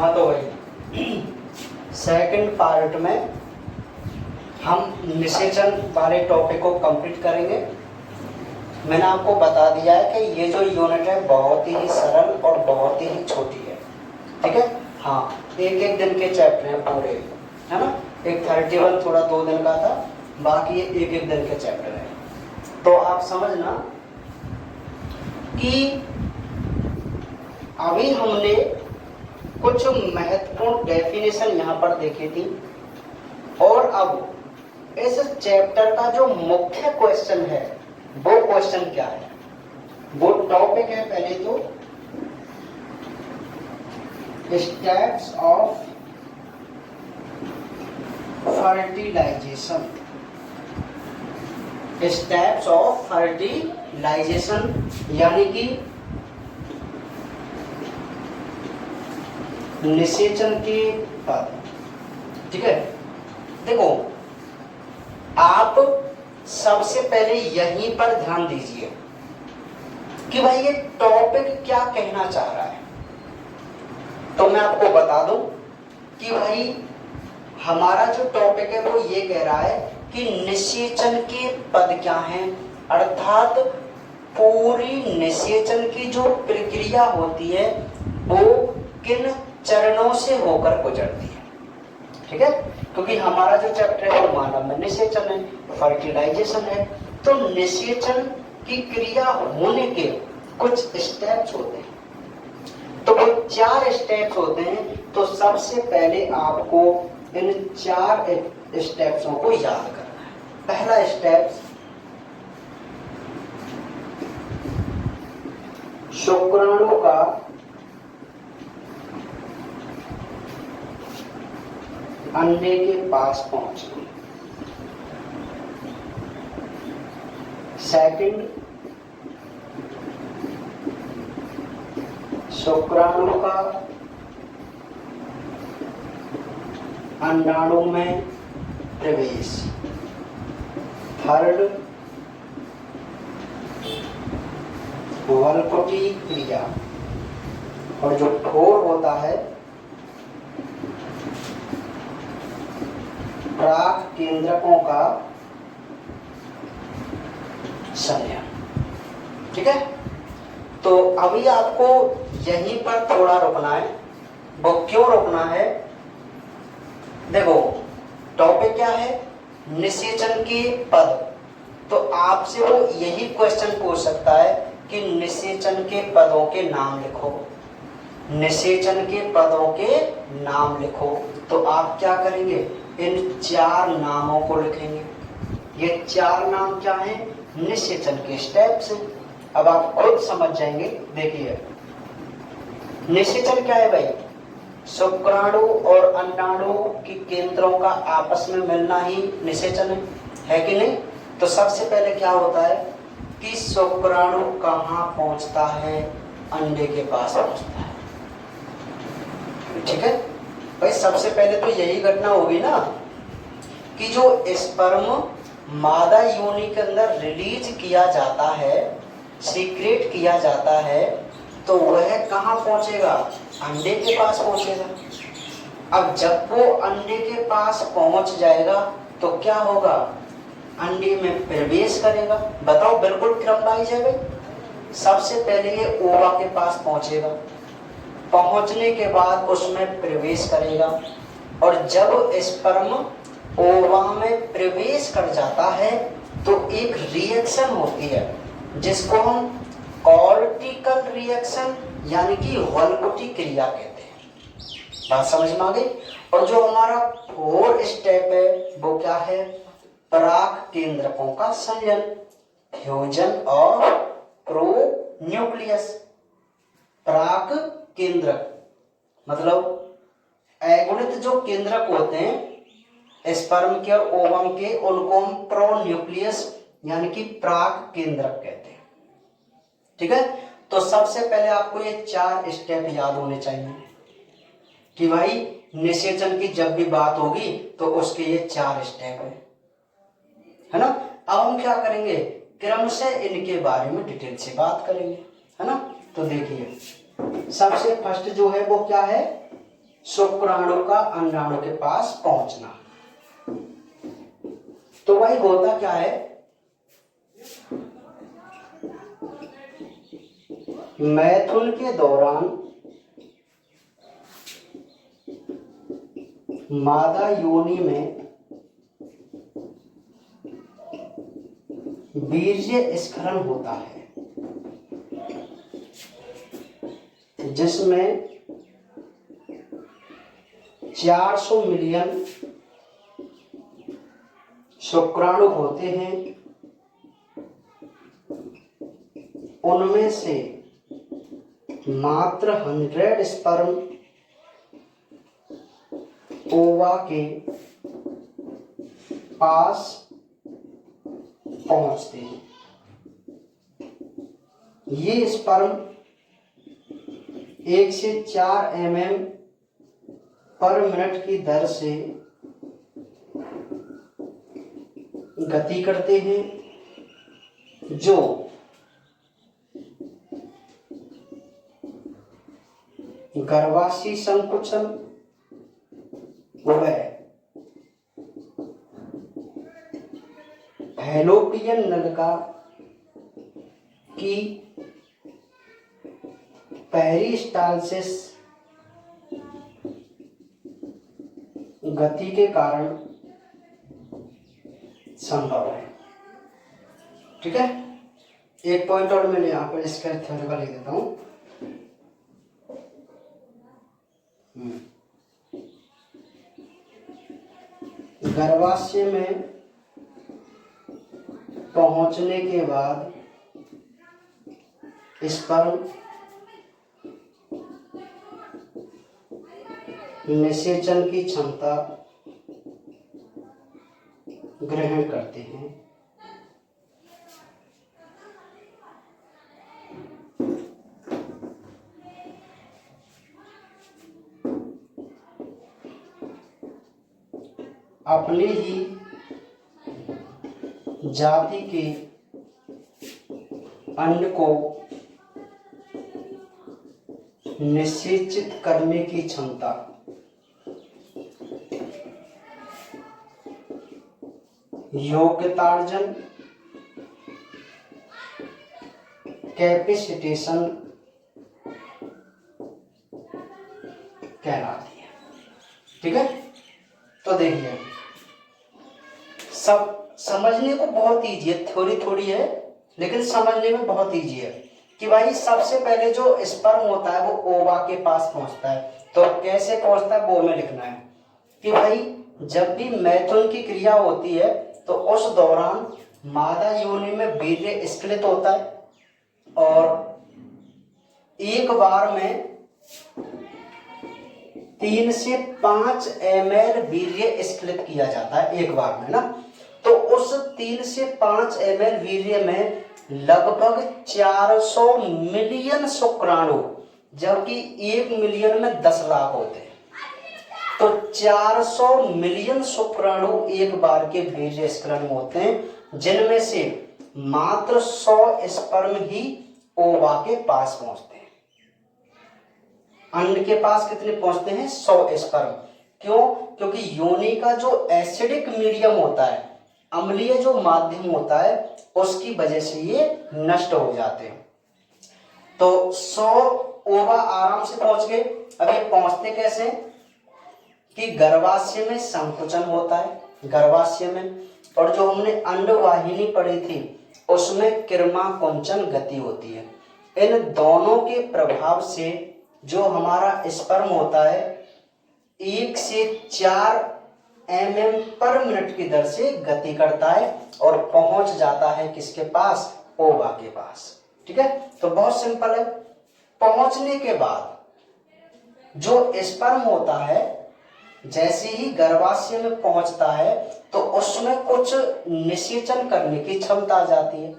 हाँ तो वही सेकंड पार्ट में हम निषेचन वाले टॉपिक को कंप्लीट करेंगे। मैंने आपको बता दिया है कि ये जो यूनिट है बहुत ही सरल और बहुत ही छोटी है, ठीक है। हाँ, एक एक दिन के चैप्टर हैं पूरे, है ना। एक 31 थोड़ा 2 दिन का था, बाकी ये एक एक दिन के चैप्टर है। तो आप समझना कि अभी हमने कुछ महत्वपूर्ण डेफिनेशन यहाँ पर देखी थी, और अब इस चैप्टर का जो मुख्य क्वेश्चन है वो क्वेश्चन क्या है, वो टॉपिक है पहले तो steps of fertilization. Steps of fertilization यानी कि निषेचन के पद, ठीक है। देखो, आप सबसे पहले यहीं पर ध्यान दीजिए कि भाई ये टॉपिक क्या कहना चाह रहा है। तो मैं आपको बता दूं कि भाई हमारा जो टॉपिक है वो ये कह रहा है कि निषेचन के पद क्या हैं, अर्थात पूरी निषेचन की जो प्रक्रिया होती है वो किन चरणों से होकर गुजरती है, ठीक है। क्योंकि हमारा जो चैप्टर है वो मानव में निषेचन है, फर्टिलाइजेशन है। तो निषेचन की क्रिया होने के कुछ स्टेप्स होते हैं, तो वो 4 स्टेप्स होते हैं। तो सबसे पहले आपको इन 4 स्टेप्सों को याद करना है। पहला स्टेप, शुक्राणु का अंडे के पास पहुंचना। सेकंड, शुक्राणु का अंडाणु में प्रवेश। थर्ड, वल्कुटी क्रिया, और जो ठोर होता है प्राक केंद्रकों का संयम, ठीक है। तो अभी आपको यहीं पर थोड़ा रुकना है। वो क्यों रुकना है? देखो, टॉपिक क्या है? निषेचन के पद। तो आपसे वो यही क्वेश्चन पूछ सकता है कि निषेचन के पदों के नाम लिखो, निषेचन के पदों के नाम लिखो। तो आप क्या करेंगे? इन 4 नामों को लिखेंगे। ये 4 नाम क्या हैं? निषेचन के स्टेप्स हैं। अब आप खुद समझ जाएंगे। देखिए, निषेचन क्या है भाई? शुक्राणु और अंडाणु की केंद्रों का आपस में मिलना ही निषेचन है कि नहीं? तो सबसे पहले क्या होता है कि शुक्राणु कहाँ पहुंचता है? अंडे के पास पहुंचता है, ठीक है भाई। सबसे पहले तो यही घटना होगी ना कि जो स्पर्म मादा योनि के अंदर रिलीज किया जाता है, सीक्रेट किया जाता है, तो वह कहाँ पहुंचेगा? अंडे के पास पहुंचेगा। अब जब वो अंडे के पास पहुंच जाएगा तो क्या होगा? अंडे में प्रवेश करेगा। बताओ, बिल्कुल क्रम वाइज है भाई। सबसे पहले ये ओवा के पास पहुंचेगा, पहुंचने के बाद उसमें प्रवेश करेगा, और जब स्पर्म ओवा में प्रवेश कर जाता है तो एक रिएक्शन होती है जिसको हम कॉर्टिकल रिएक्शन यानी कि वल्कुटी क्रिया कहते हैं। बात समझ में आ गई? और जो हमारा 4th स्टेप है वो क्या है? पराग केंद्रकों का संलयन, फ्यूजन ऑफ प्रोन्यूक्लियस। पराग केंद्रक मतलब अगुणित जो केंद्रक होते हैं स्पर्म के और ओवम के, उनको हम प्रोन्यूक्लियस यानी कि प्राक केंद्रक कहते हैं, ठीक है। तो सबसे पहले आपको ये 4 स्टेप याद होने चाहिए कि भाई निषेचन की जब भी बात होगी तो उसके ये 4 स्टेप है ना। अब हम क्या करेंगे? क्रम से इनके बारे में डिटेल से बात करेंगे, है ना। तो देखिए, सबसे फर्स्ट जो है वो क्या है? शुक्राणु का अंडाणु के पास पहुंचना। तो भाई होता क्या है, मैथुन के दौरान मादा योनि में वीर्य स्खलन होता है, जिसमें 400 मिलियन शुक्राणु होते हैं। उनमें से मात्र 100 स्पर्म ओवा के पास पहुंचते हैं। ये स्पर्म 1 से 4 mm पर मिनट की दर से गति करते हैं, जो गर्भाशय संकुचन व फैलोपियन नलिका की पेरिस्टालसिस गति के कारण संभव है। ठीक है, एक पॉइंट और मैं यहाँ पर इसका थ्योरी का लिख देता हूं। गर्भाशय में पहुंचने के बाद स्पर्म निषेचन की क्षमता ग्रहण करते हैं। अपने ही जाति के अंड को निषेचित करने की क्षमता योग्यतार्जन कैपेसिटेशन कहलाती है। ठीक है, तो देखिए सब समझने को बहुत इजी है, थोड़ी थोड़ी है लेकिन समझने में बहुत इजी है कि भाई सबसे पहले जो स्पर्म होता है वो ओवा के पास पहुंचता है। तो कैसे पहुंचता है वो में लिखना है कि भाई जब भी मैथुन की क्रिया होती है तो उस दौरान मादा योनि में वीर्य स्खलित होता है और एक बार में 3 से 5 ml वीर्य स्खलित किया जाता है एक बार में ना। तो उस 3 से 5 ml वीर्य में लगभग 400 मिलियन शुक्राणु, जबकि 1 मिलियन में 10 लाख होते हैं। तो 400 मिलियन शुक्राणु एक बार के वीर्य स्खलन में होते हैं, जिनमें से मात्र 100 स्पर्म ही ओवा के पास पहुंचते हैं। अंड के पास कितने पहुंचते हैं? 100 स्पर्म। क्यों? क्योंकि योनि का जो एसिडिक मीडियम होता है, अम्लीय जो माध्यम होता है, उसकी वजह से ये नष्ट हो जाते हैं। तो 100 ओवा आराम से पहुंच गए। अब ये पहुंचते कैसे कि गर्भाशय में संकुचन होता है गर्भाशय में, और जो हमने अंडवाहिनी पढ़ी थी उसमें किरमा-कुंचन गति होती है। इन दोनों के प्रभाव से जो हमारा स्पर्म होता है 1 से 4 mm पर मिनट की दर से गति करता है और पहुंच जाता है किसके पास? ओवा के पास। ठीक है, तो बहुत सिंपल है। पहुंचने के बाद जो स्पर्म होता है जैसे ही गर्भाशय में पहुंचता है तो उसमें कुछ निषेचन करने की क्षमता आ जाती है।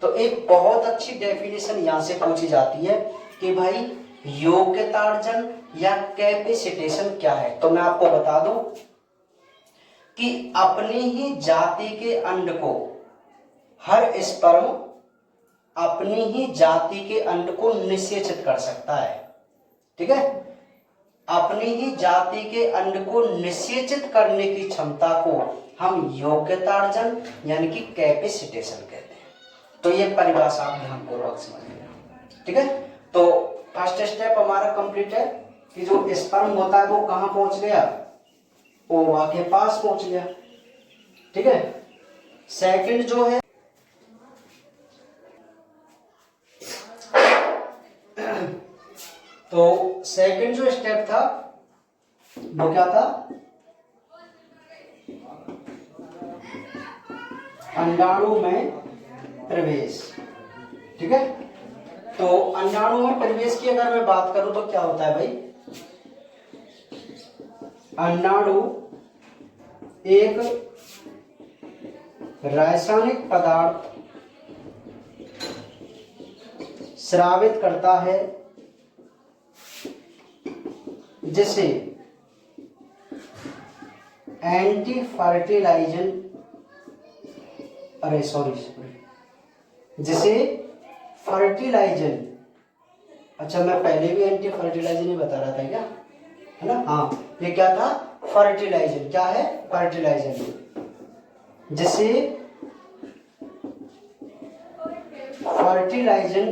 तो एक बहुत अच्छी डेफिनेशन यहां से पूछी जाती है कि भाई योग्यतार्जन या कैपेसिटेशन क्या है। तो मैं आपको बता दूं कि अपनी ही जाति के अंड को हर स्पर्म अपनी ही जाति के अंड को निषेचित कर सकता है। ठीक है, अपनी ही जाति के अंड को निषेचित करने की क्षमता को हम योग्यतार्जन यानी कि कैपेसिटेशन कहते हैं। तो ये परिभाषा आप ध्यानपूर्वक समझिएगा, ठीक है। तो फर्स्ट स्टेप हमारा कंप्लीट है कि जो स्पर्म होता है वो कहाँ पहुंच गया, ओवा के पास पहुंच गया, ठीक है। सेकंड जो है तो सेकंड जो स्टेप था वो क्या था, अंडाणु में प्रवेश, ठीक है। तो अंडाणु में प्रवेश की अगर मैं बात करूं तो क्या होता है भाई, अंडाणु एक रासायनिक पदार्थ स्रावित करता है जिसे एंटी फर्टिलाइजन जिसे फर्टिलाइजन, अच्छा मैं पहले भी एंटी फर्टिलाइजन ही बता रहा था क्या, है ना। हाँ, ये क्या था, फर्टिलाइजन। क्या है, फर्टिलाइजन, जिसे फर्टिलाइजन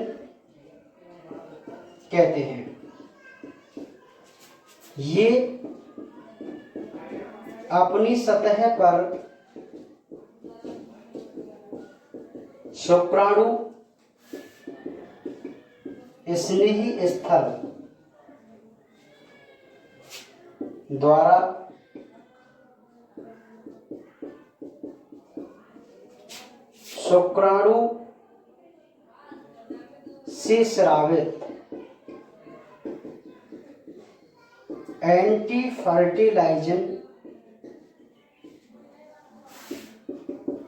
कहते हैं। ये अपनी सतह पर शुक्राणु स्नेही स्थल द्वारा शुक्राणु से स्रावित एंटी फर्टिलाइजन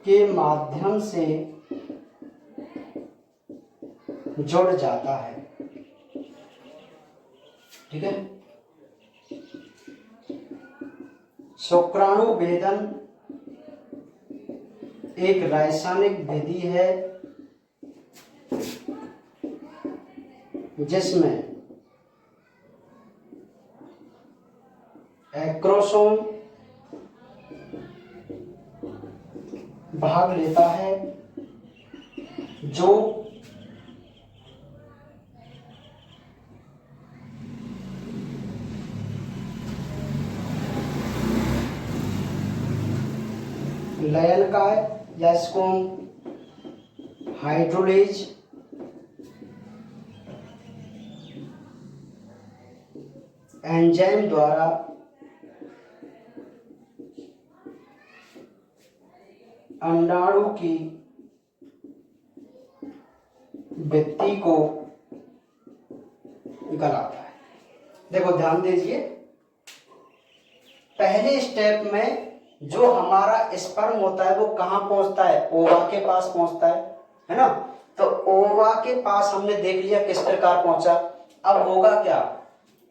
के माध्यम से जुड़ जाता है, ठीक है। शुक्राणु भेदन एक रासायनिक विधि है जिसमें एक्रोसोम भाग लेता है जो लयन का है, या इसको हम हाइड्रोलेज एंजाइम द्वारा अंडाणु की भित्ति को गलाता है। देखो ध्यान दीजिए, पहले स्टेप में जो हमारा स्पर्म होता है वो कहाँ पहुंचता है, ओवा के पास पहुंचता है ना। तो ओवा के पास हमने देख लिया किस प्रकार पहुंचा। अब होगा क्या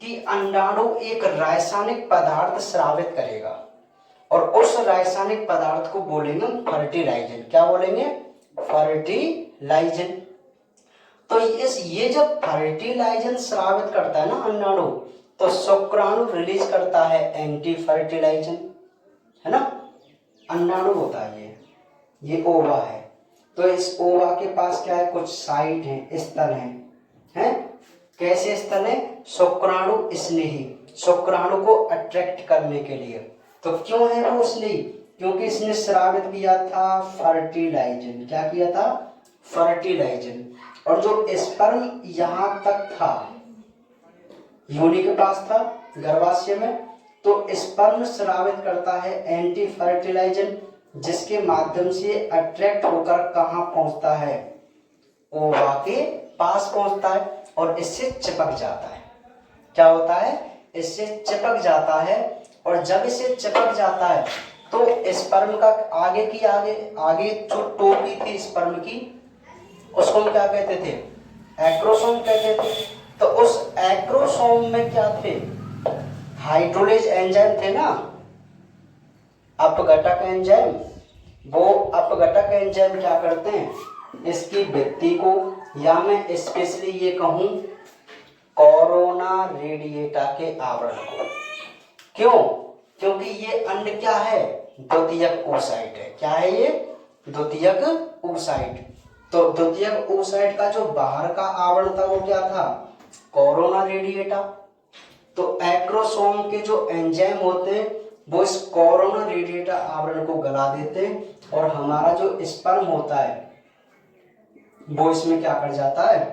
कि अंडाणु एक रासायनिक पदार्थ स्रावित करेगा और उस रासायनिक पदार्थ को बोलेंगे फर्टिलाइजन। क्या बोलेंगे, फर्टिलाइजन। तो ये जब फर्टिलाइजन स्रावित करता है ना अंडाणु, तो शुक्राणु रिलीज करता है एंटी फर्टिलाइजन, है ना। अंडाणु होता है ये ओवा है। तो इस ओवा के पास क्या है, कुछ साइट है, स्थल है। कैसे स्थल है, शुक्राणु स्नेही, शुक्राणु को अट्रैक्ट करने के लिए। तो क्यों है वो स्नेही, क्योंकि इसने स्रावित किया था फर्टिलाइजन। क्या किया था, फर्टिलाइजन। और जो स्पर्म यहां तक था, योनि के पास था, गर्भाशय में, तो स्पर्म स्रावित करता है एंटी फर्टिलाइजन, जिसके माध्यम से अट्रैक्ट होकर कहां पहुंचता है, ओवा के पास पहुंचता है और इससे चिपक जाता है। क्या होता है, इससे चिपक जाता है। और जब इसे चिपक जाता है तो स्पर्म का आगे जो टोपी थी स्पर्म की, उसको हम क्या कहते थे, एक्रोसोम कहते थे। तो उस एक्रोसोम में क्या थे, हाइड्रोलेज एंजाइम थे ना, अपघटक एंजाइम। वो अपघटक एंजाइम क्या करते हैं, इसकी भित्ति को, या मैं स्पेशली ये कहूं कोरोना रेडिएटा के आवरण को। क्यों? क्योंकि ये अंड क्या है? द्वितीयक oocyte है। क्या है ये? द्वितीयक oocyte। तो द्वितीयक oocyte का जो बाहर का आवरण था वो क्या था? Corona radiata. तो एक्रोसोम के जो एंजाइम होते हैं वो इस कोरोना रेडिएटा आवरण को गला देते हैं और हमारा जो स्पर्म होता है वो इसमें क्या कर जाता है?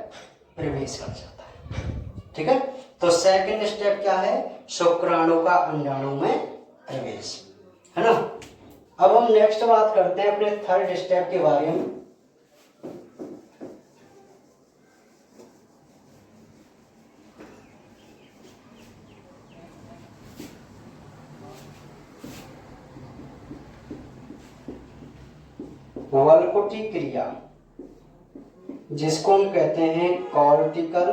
प्रवेश कर जाता है। ठीक है। तो सेकंड स्टेप क्या है? शुक्राणु का अंडाणु में प्रवेश, है ना। अब हम नेक्स्ट बात करते हैं अपने थर्ड स्टेप के बारे में। वल्कुटी क्रिया, जिसको हम कहते हैं कॉर्टिकल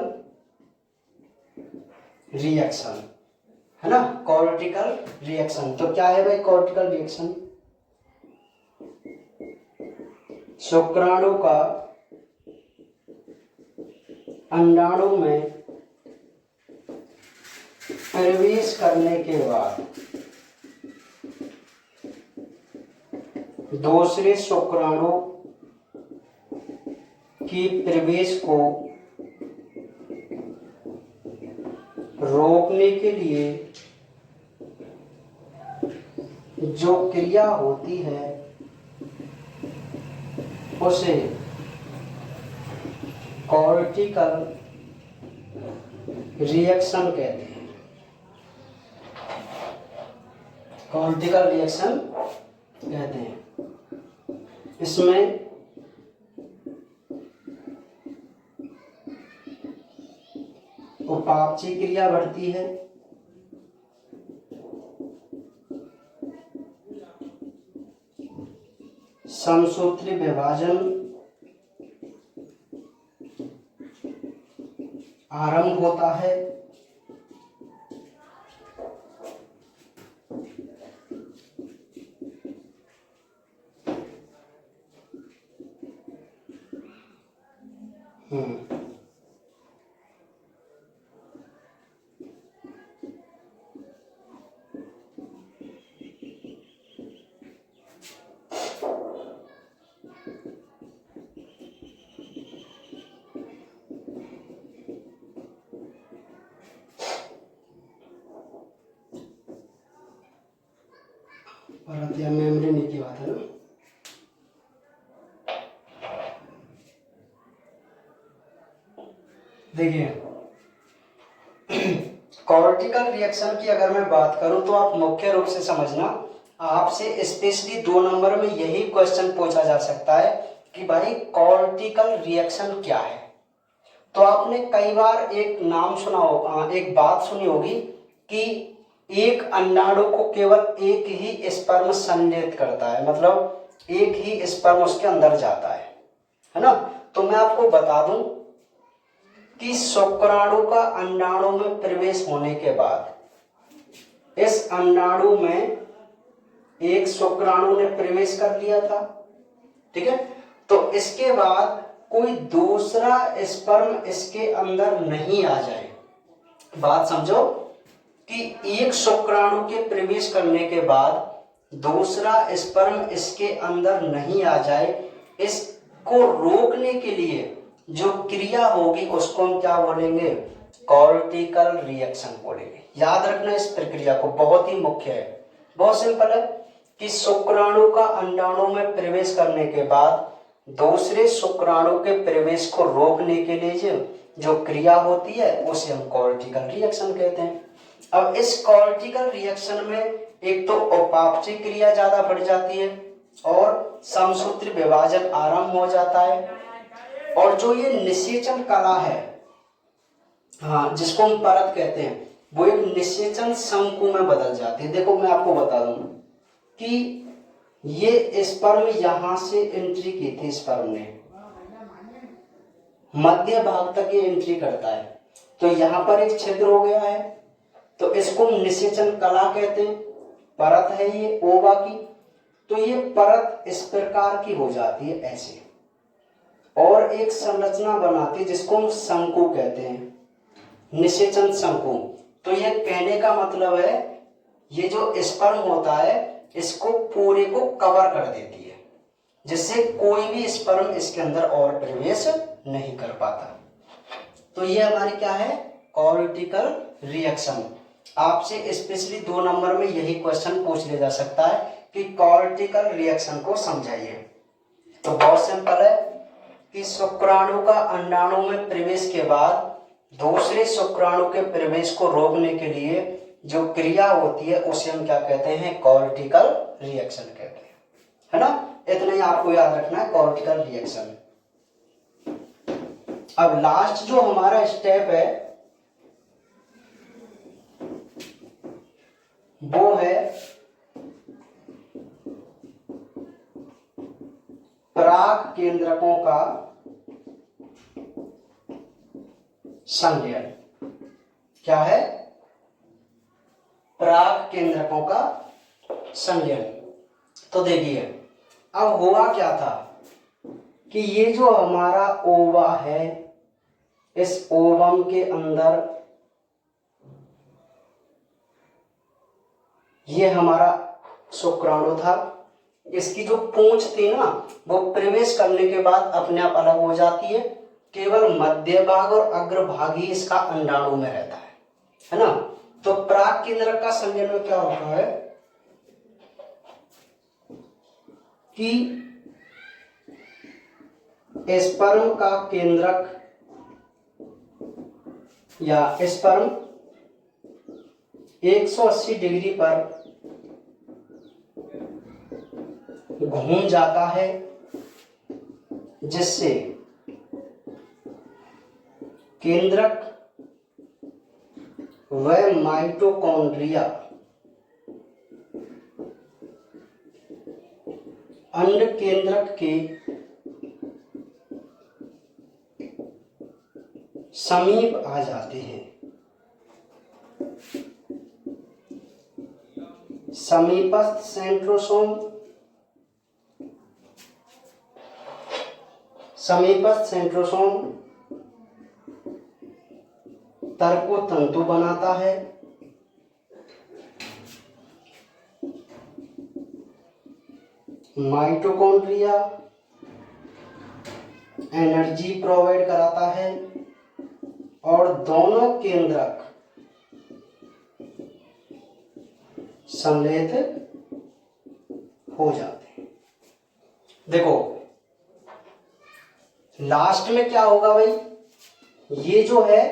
रिएक्शन, है ना। कॉर्टिकल रिएक्शन तो क्या है भाई? कॉर्टिकल रिएक्शन शुक्राणु का अंडाणु में प्रवेश करने के बाद दूसरे शुक्राणु की प्रवेश को रोकने के लिए जो क्रिया होती है उसे कॉर्टिकल रिएक्शन कहते हैं। कॉर्टिकल रिएक्शन कहते हैं। इसमें उपापचय क्रिया बढ़ती है, समसूत्री विभाजन आरंभ होता है, परत या मेम्ब्रेन की बात है ना। देखिए कॉर्टिकल रिएक्शन की अगर मैं बात करूं तो आप मुख्य रूप से समझना, आपसे स्पेशली 2 नंबर में यही क्वेश्चन पूछा जा सकता है कि भाई कॉर्टिकल रिएक्शन क्या है। तो आपने कई बार एक नाम सुना होगा, एक बात सुनी होगी कि एक अंडाणु को केवल एक ही स्पर्म संलेत करता है, मतलब एक ही स्पर्म उसके अंदर जाता है ना। तो मैं आपको बता दूं कि शुक्राणु का अंडाणु में प्रवेश होने के बाद इस अंडाणु में एक शुक्राणु ने प्रवेश कर लिया था, ठीक है। तो इसके बाद कोई दूसरा स्पर्म इसके अंदर नहीं आ जाए। बात समझो कि एक शुक्राणु के प्रवेश करने के बाद दूसरा स्पर्म इसके अंदर नहीं आ जाए, इसको रोकने के लिए जो क्रिया होगी उसको हम क्या बोलेंगे? कॉर्टिकल रिएक्शन बोलेंगे। याद रखना इस प्रक्रिया को, बहुत ही मुख्य है। बहुत सिंपल है कि शुक्राणु का अंडाणु में प्रवेश करने के बाद दूसरे शुक्राणु के प्रवेश को रोकने के लिए जो क्रिया होती है उसे हम कॉर्टिकल रिएक्शन कहते हैं। अब इस कॉर्टिकल रिएक्शन में एक तो उपापचय क्रिया ज्यादा बढ़ जाती है और समसूत्री विभाजन आरंभ हो जाता है, और जो ये निषेचन कला है, हाँ, जिसको हम परत कहते हैं, वो एक निषेचन शंकु में बदल जाती है। देखो मैं आपको बता दूं कि ये स्पर्म यहां से एंट्री की थी, स्पर्म ने मध्य भाग तक ये एंट्री करता है, तो यहाँ पर एक छिद्र हो गया है, तो इसको हम निषेचन कला कहते हैं। परत है ये ओवा की, तो ये परत इस प्रकार की हो जाती है ऐसे, और एक संरचना बनाती है जिसको हम शंकु कहते हैं। निषेचन शंकु। तो ये कहने का मतलब है ये जो स्पर्म होता है इसको पूरे को कवर कर देती है, जिससे कोई भी स्पर्म इसके अंदर और प्रवेश नहीं कर पाता। तो ये हमारी क्या है, कॉर्टिकल रिएक्शन। आपसे स्पेशली 2 नंबर में यही क्वेश्चन पूछ लिया जा सकता है कि कॉर्टिकल रिएक्शन को समझाइए। तो बहुत सिंपल है कि शुक्राणु का अंडाणु में प्रवेश के बाद दूसरे शुक्राणु के प्रवेश को रोकने के लिए जो क्रिया होती है उसे हम क्या कहते हैं, कॉर्टिकल रिएक्शन कहते हैं, है ना। इतना ही आपको याद रखना है, कॉर्टिकल रिएक्शन। अब लास्ट जो हमारा स्टेप है वो है पराग केंद्रकों का संलयन। क्या है, पराग केंद्रकों का संलयन। तो देखिए अब हुआ क्या था कि ये जो हमारा ओवा है, इस ओवम के अंदर ये हमारा शुक्राणु था। इसकी जो पूंछ थी ना वो प्रवेश करने के बाद अपने आप अलग हो जाती है, केवल मध्य भाग और अग्रभाग ही इसका अंडाणु में रहता है ना। तो पराग केंद्रक का संलयन में क्या होता है कि स्पर्म का केंद्रक या स्पर्म 180 डिग्री पर घूम जाता है, जिससे केंद्रक व माइटोकॉन्ड्रिया अंड केंद्रक के समीप आ जाते हैं। समीपस्थ सेंट्रोसोम तर्को तंतु बनाता है। माइटोकॉन्ड्रिया एनर्जी प्रोवाइड कराता है और दोनों केंद्रक संलेत हो जाते हैं। देखो लास्ट में क्या होगा भाई, ये जो है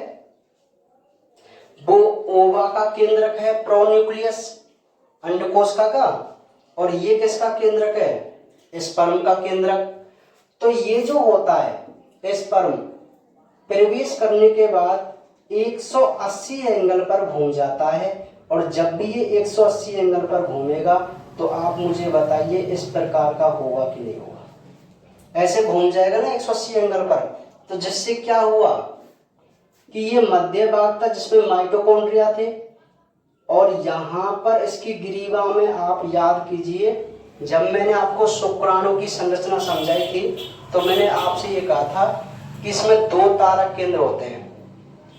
वो ओवा का केंद्रक है, प्रोन्यूक्लियस अंडकोश का और ये किसका केंद्रक है, स्पर्म का केंद्रक। तो ये जो होता है स्पर्म प्रवेश करने के बाद 180 एंगल पर घूम जाता है, और जब भी ये 180 एंगल पर घूमेगा तो आप मुझे बताइए इस प्रकार का होगा कि नहीं होगा। ऐसे घूम जाएगा ना 180 एंगल पर, तो जिससे क्या हुआ कि ये मध्य भाग था जिसमें माइटोकॉन्ड्रिया थे, और यहाँ पर इसकी ग्रीवा में आप याद कीजिए जब मैंने आपको शुक्राणु की संरचना समझाई थी तो मैंने आपसे ये कहा था कि इसमें 2 तारक केंद्र होते हैं,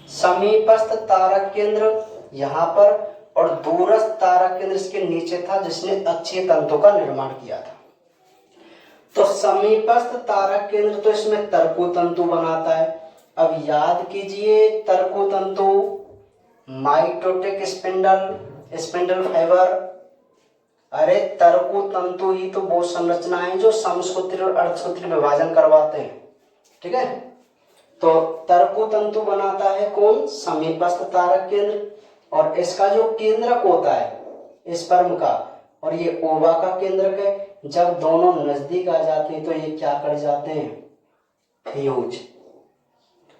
समीपस्थ तारक केंद्र यहाँ पर और दूरस्थ तारक केंद्र इसके नीचे था जिसने अक्षीय तंतु का निर्माण किया था। तो समीपस्थ तारक केंद्र तो इसमें तर्कु तंतु बनाता है। अब याद कीजिए तर्कु तंतु, माइटोटिक स्पिंडल फाइबर, अरे तर्कु तंतु ही तो वो संरचना है जो समसूत्री और अर्धसूत्री विभाजन करवाते हैं, ठीक है। तो तर्कु तंतु बनाता है कौन, समीपस्थ तारक केंद्र, और इसका जो केंद्रक होता है स्पर्म का और ये ओवा का केंद्रक है, जब दोनों नजदीक आ जाते हैं तो ये क्या कर जाते हैं, फ्यूज।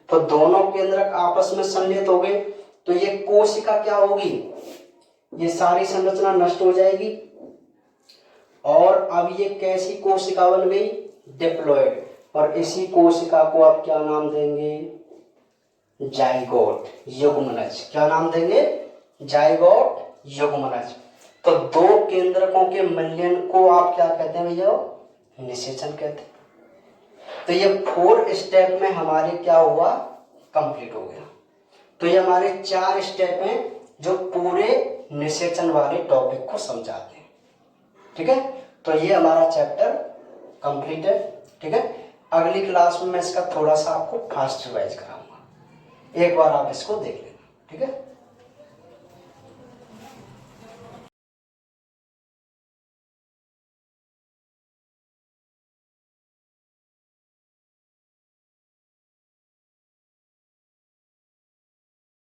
तो दोनों केंद्रक आपस में संलयित हो गए तो ये कोशिका क्या होगी, ये सारी संरचना नष्ट हो जाएगी, और अब ये कैसी कोशिका बन गई, डिप्लॉइड। और इसी कोशिका को आप क्या नाम देंगे, जाइगोट, युग्मनज। क्या नाम देंगे, जाइगोट, युग्मनज। तो 2 केंद्रकों के मिलयन को आप क्या कहते हैं भैया, निषेचन कहते हैं। तो ये 4 स्टेप में हमारे क्या हुआ, कंप्लीट हो गया। तो ये हमारे 4 स्टेप हैं जो पूरे निषेचन वाले टॉपिक को समझाते हैं। ठीक है, तो ये हमारा चैप्टर कंप्लीट है। ठीक है, अगली क्लास में मैं इसका थोड़ा सा आपको फास्ट रिवाइज कराऊंगा, एक बार आप इसको देख लेना। ठीक है।